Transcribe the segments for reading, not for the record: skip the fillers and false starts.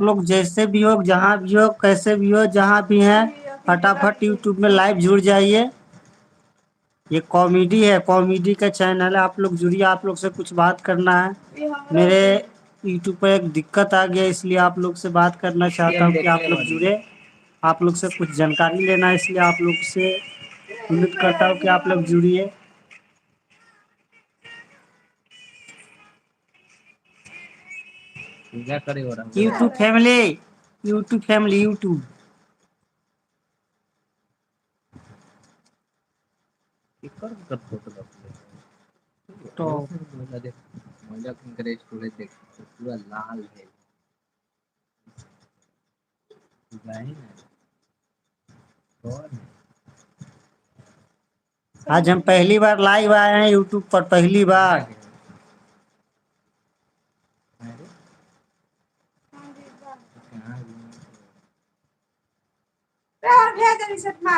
लोग जैसे भी हो, जहाँ भी हो, कैसे भी हो, जहाँ भी हैं, फटाफट यूट्यूब में लाइव जुड़ जाइए। ये कॉमेडी है, कॉमेडी का चैनल है, आप लोग जुड़िए, आप लोग से कुछ बात करना है। मेरे यूट्यूब पर एक दिक्कत आ गया, इसलिए आप लोग से बात करना चाहता हूँ कि आप लोग जुड़े, आप लोग से कुछ जानकारी लेना है, इसलिए आप लोग से उम्मीद करता हूँ कि आप लोग जुड़िए। YouTube family, YouTube family, YouTube तो पूरा लाल है। आज हम पहली बार लाइव आए हैं यूट्यूब पर, पहली बार।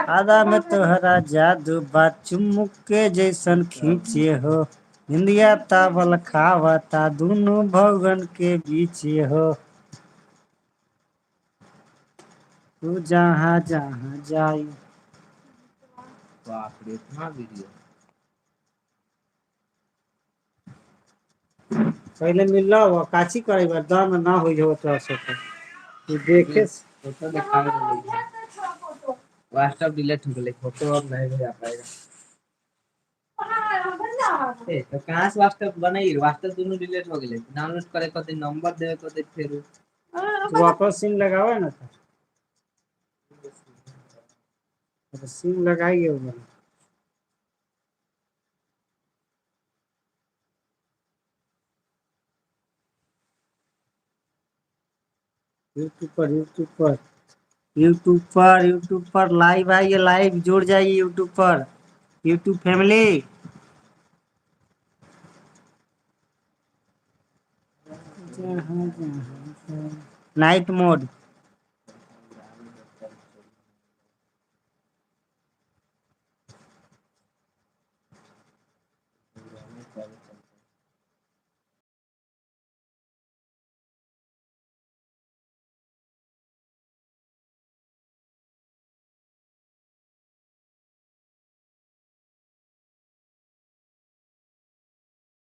आधा में तोहरा जादू बात चुमुक के जैसन खींचे हो, इंडिया तावल खावता दोनों भगन के बीच हो। तू जहाँ जहाँ जाई। बाप रे, इतना वीडियो। पहले मिल रहा हुआ काची करे बार दम ना हो जो तो सब तू देखे फोटो दिखा दे। व्हाट्सएप डिलीट हो गया, फोटो अब नहीं भेजा पाएगा। ए तो कहां से व्हाट्सएप बनाई? व्हाट्सएप दोनों डिलीट हो गए, डाउनलोड करे को नंबर दे को दे फिर तू वापस सिम लगावा ना था, तो सिम लगाइए उधर यूट्यूब पर, यूट्यूब पर, यूट्यूब पर, यूट्यूब पर लाइव आइए, लाइव जुड़ जाइए यूट्यूब पर, यूट्यूब फैमिली। Night mode.